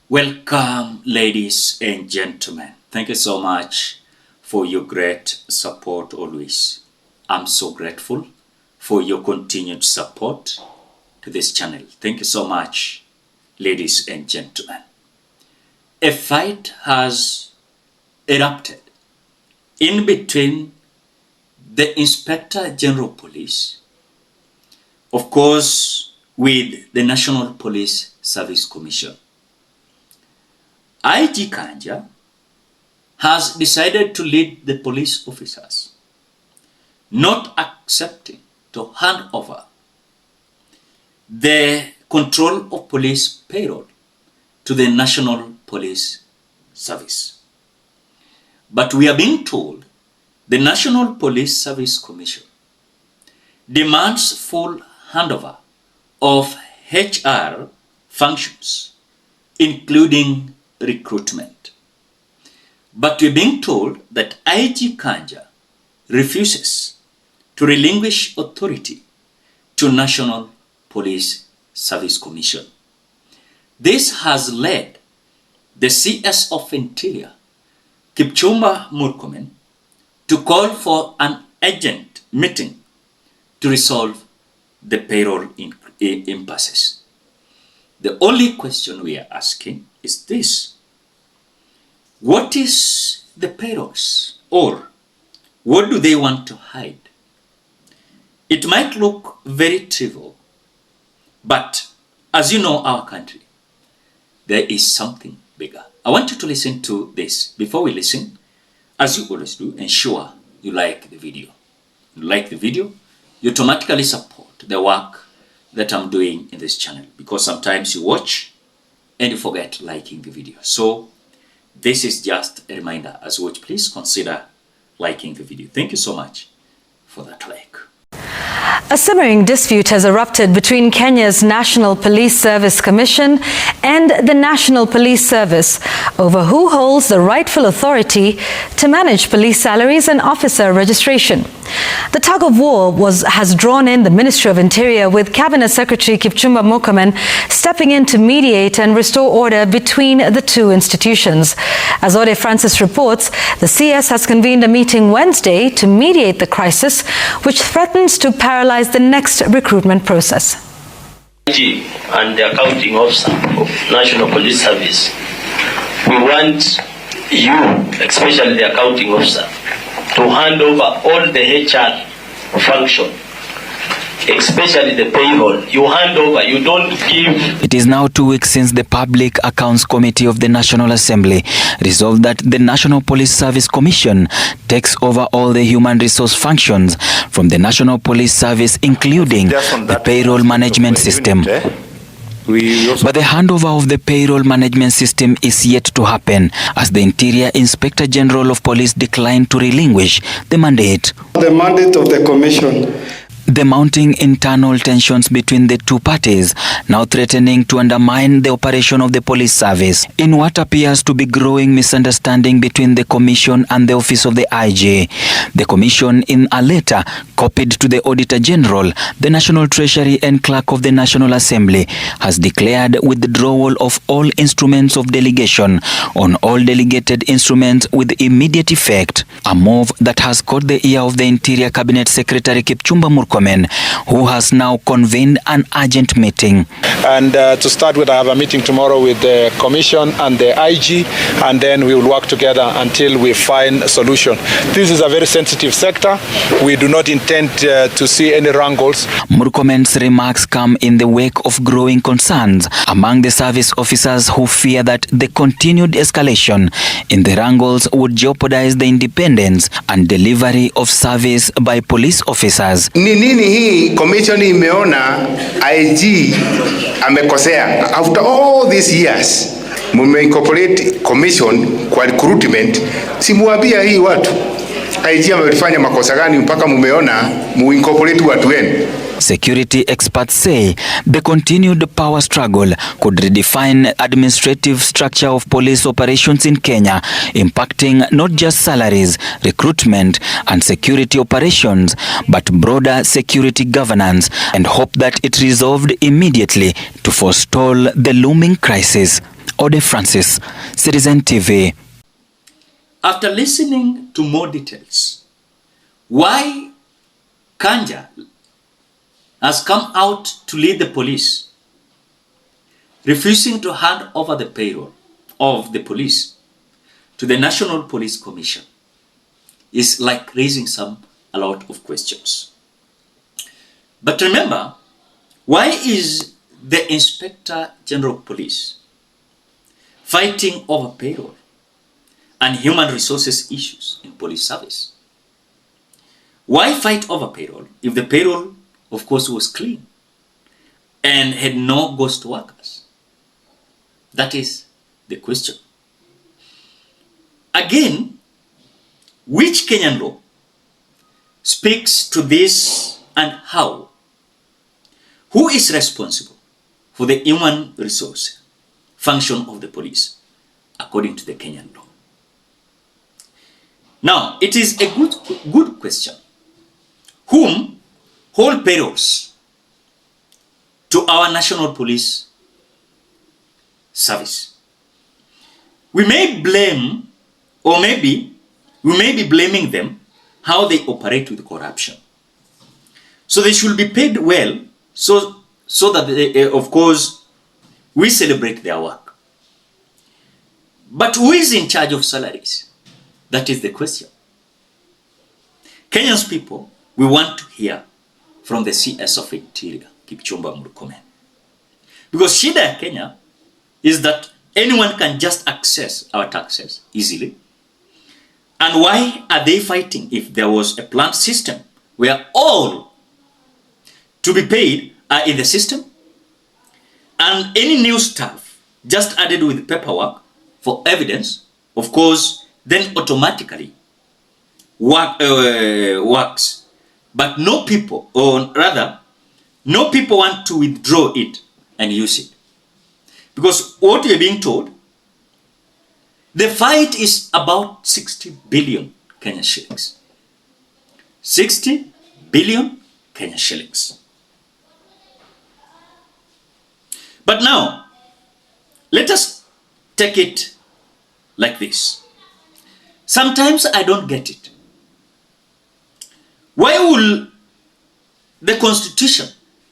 Welcome, ladies and gentlemen. Thank you so much for your great support always. I'm so grateful for your continued support to this channel. Thank you so much, ladies and gentlemen. A fight has erupted in between the Inspector General Police, of course, with the National Police Service Commission. IG KANJA has decided to lead the police officers, not accepting to hand over the control of police payroll to the National Police Service. But we are being told the National Police Service Commission demands full handover of HR functions, including recruitment. But we're being told that IG KANJA refuses to relinquish authority to National Police Service Commission. This has led the CS of Interior, Kipchumba Murkomen, to call for an urgent meeting to resolve the payroll impasses. The only question we are asking is this: what is the payrolls, or what do they want to hide? It might look very trivial, but as you know our country, there is something bigger. I want you to listen to this. Before we listen, as you always do, ensure you like the video. You like the video, you automatically support the work that I'm doing in this channel, because sometimes you watch and you forget liking the video. So this is just a reminder. As you watch, please consider liking the video. Thank you so much for that like. A simmering dispute has erupted between Kenya's National Police Service Commission and the National Police Service over who holds the rightful authority to manage police salaries and officer registration. The tug of war has drawn in the Ministry of Interior, with Cabinet Secretary Kipchumba Murkomen stepping in to mediate and restore order between the two institutions. As Ode Francis reports, the CS has convened a meeting Wednesday to mediate the crisis, which threatens to paralyze the next recruitment process. IG and the accounting officer of National Police Service, we want you, especially the accounting officer, to hand over all the HR function, especially the payroll. You hand over, you don't give. It is now 2 weeks since the Public Accounts Committee of the National Assembly resolved that the National Police Service Commission takes over all the human resource functions from the National Police Service, including the payroll management system. But the handover of the payroll management system is yet to happen, as the Interior Inspector General of Police declined to relinquish the mandate. The mandate of the Commission. The mounting internal tensions between the two parties now threatening to undermine the operation of the police service, in what appears to be growing misunderstanding between the Commission and the Office of the IG. The Commission, in a letter copied to the Auditor General, the National Treasury and Clerk of the National Assembly, has declared withdrawal of all instruments of delegation on all delegated instruments with immediate effect, a move that has caught the ear of the Interior Cabinet Secretary Kipchumba Murkomen, who has now convened an urgent meeting. And to start with, I have a meeting tomorrow with the Commission and the IG, and then we will work together until we find a solution. This is a very sensitive sector. We do not intend to see any wrangles. Murkomen's remarks come in the wake of growing concerns among the service officers, who fear that the continued escalation in the wrangles would jeopardize the independence and delivery of service by police officers. Nini hii commission imeona IG amekosea? After all these years mume incorporate commission kwa recruitment, simuambia hii watu IG amefanya makosa gani mpaka mumeona mu incorporate watu wenu? Security experts say the continued power struggle could redefine administrative structure of police operations in Kenya, impacting not just salaries, recruitment, and security operations, but broader security governance, and hope that it resolved immediately to forestall the looming crisis. Ode Francis, Citizen TV. After listening to more details, why KANJA has come out to lead the police, refusing to hand over the payroll of the police to the National Police Commission, is like raising a lot of questions. But remember, why is the Inspector General of Police fighting over payroll and human resources issues in police service? Why fight over payroll if the payroll, of course, was clean and had no ghost workers? That is the question. Again, which Kenyan law speaks to this and how? Who is responsible for the human resource function of the police according to the Kenyan law? Now, it is a good question. Whom hold payrolls to our National Police Service? We may blame, or maybe we may be blaming them how they operate with corruption. So they should be paid well, so that they, of course, we celebrate their work. But who is in charge of salaries? That is the question. Kenyan's people, we want to hear from the CS of Interior, Kipchumba Murkomen. Because shida ya Kenya is that anyone can just access our taxes easily. And why are they fighting if there was a planned system where all to be paid are in the system, and any new staff just added with paperwork for evidence, of course, then automatically works. But no people, or rather, no people want to withdraw it and use it. Because what we are being told, the fight is about 60 billion Kenyan shillings. 60 billion Kenyan shillings. But now, let us take it like this. Sometimes I don't get it. Why will the Constitution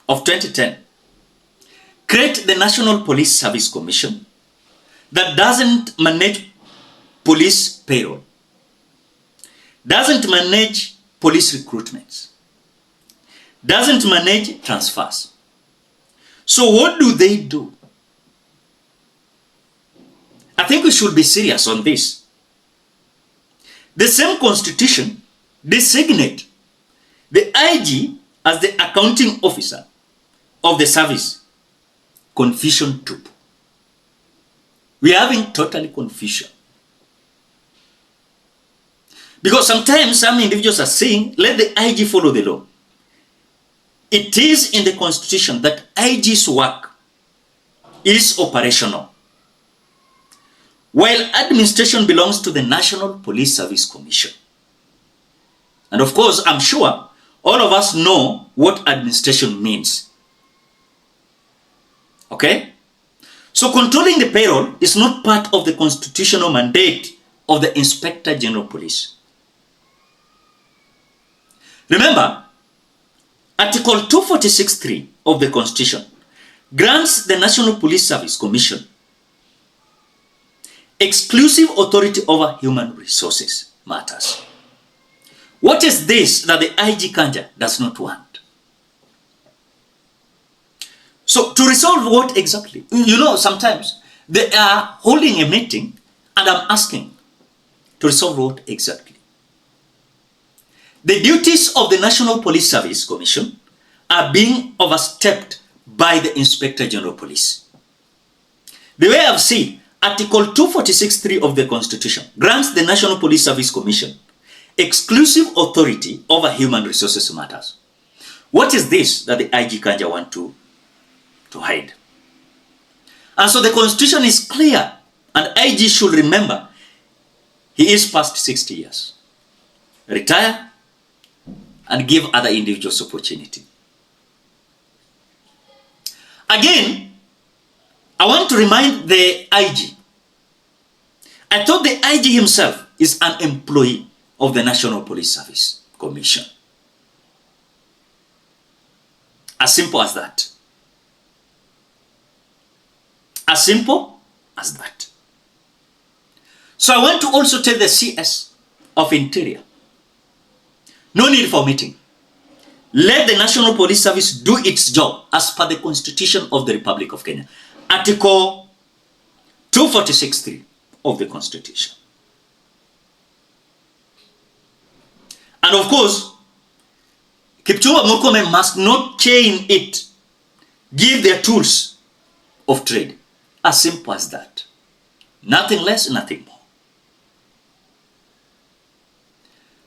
of 2010 create the National Police Service Commission that doesn't manage police payroll, doesn't manage police recruitments, doesn't manage transfers? So what do they do? I think we should be serious on this. The same Constitution designate the IG as the accounting officer of the service. Confusion too. We are having totally confusion. Because sometimes some individuals are saying, let the IG follow the law. It is in the Constitution that IG's work is operational, while administration belongs to the National Police Service Commission. And of course, I'm sure all of us know what administration means. Okay? So controlling the payroll is not part of the constitutional mandate of the Inspector General of Police. Remember, Article 246(3) of the Constitution grants the National Police Service Commission exclusive authority over human resources matters. What is this that the IG KANJA does not want? So to resolve what exactly? You know, sometimes they are holding a meeting and I'm asking to resolve what exactly? The duties of the National Police Service Commission are being overstepped by the Inspector General of Police. The way I've seen, Article 246(3) of the Constitution grants the National Police Service Commission exclusive authority over human resources matters. What is this that the IG KANJA want to hide? And so the Constitution is clear, and IG should remember he is past 60 years. Retire and give other individuals opportunity. Again, I want to remind the IG. I thought the IG himself is an employee of the National Police Service Commission. As simple as that. As simple as that. So I want to also tell the CS of Interior, no need for meeting. Let the National Police Service do its job as per the Constitution of the Republic of Kenya. Article 246(3) of the Constitution. And of course, Kipchumba Murkomen must not chain it, give their tools of trade. As simple as that. Nothing less, nothing more.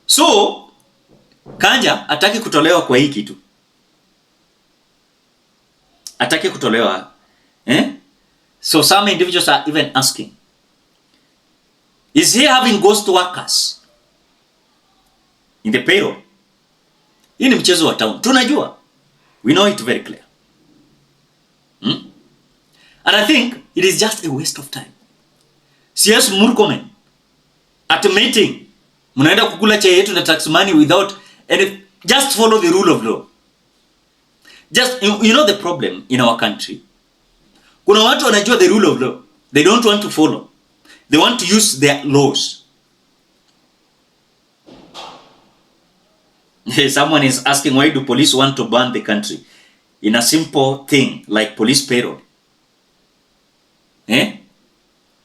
So, Kanja hataki kutolewa kwa hii kitu. Hataki kutolewa. So some individuals are even asking, is he having ghost workers in the payroll? Hii ni mchezo wa town. Tunajua. We know it very clear. And I think it is just a waste of time. CS Murkomen at a meeting, mnaenda kukula chai yetu na tax money without any, just follow the rule of law. Just, you know the problem in our country. Kuna watu wanajua the rule of law. They don't want to follow. They want to use their laws. Someone is asking, why do police want to ban the country in a simple thing like police payroll?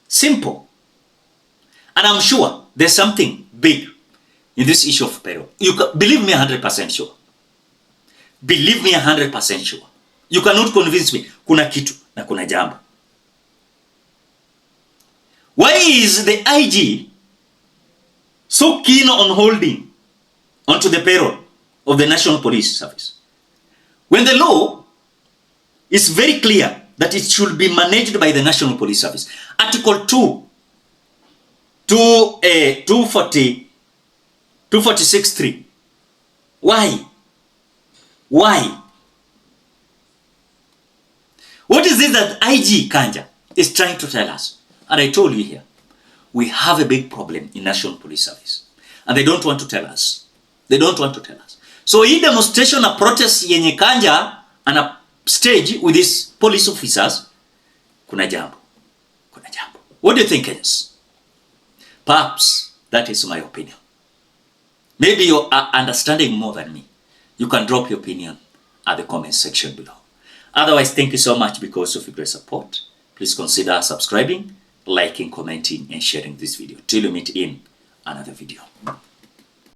Simple. And I'm sure there's something big in this issue of payroll. You can, believe me 100% sure. Believe me 100% sure. You cannot convince me. Kuna kitu na kuna jambo. Why is the IG so keen on holding onto the payroll of the National Police Service, when the law is very clear that it should be managed by the National Police Service? Article 246(3). Why? What is it that IG Kanja is trying to tell us? And I told you here, we have a big problem in National Police Service. And they don't want to tell us. They don't want to tell us. So hii demonstration na protest yenye Kanja ana stage with these police officers, kuna jambo. What do you think, Kenyans? Perhaps that is my opinion. Maybe you are understanding more than me. You can drop your opinion at the comment section below. Otherwise, thank you so much because of your great support. Please consider subscribing, liking, commenting, and sharing this video. Till we meet in another video.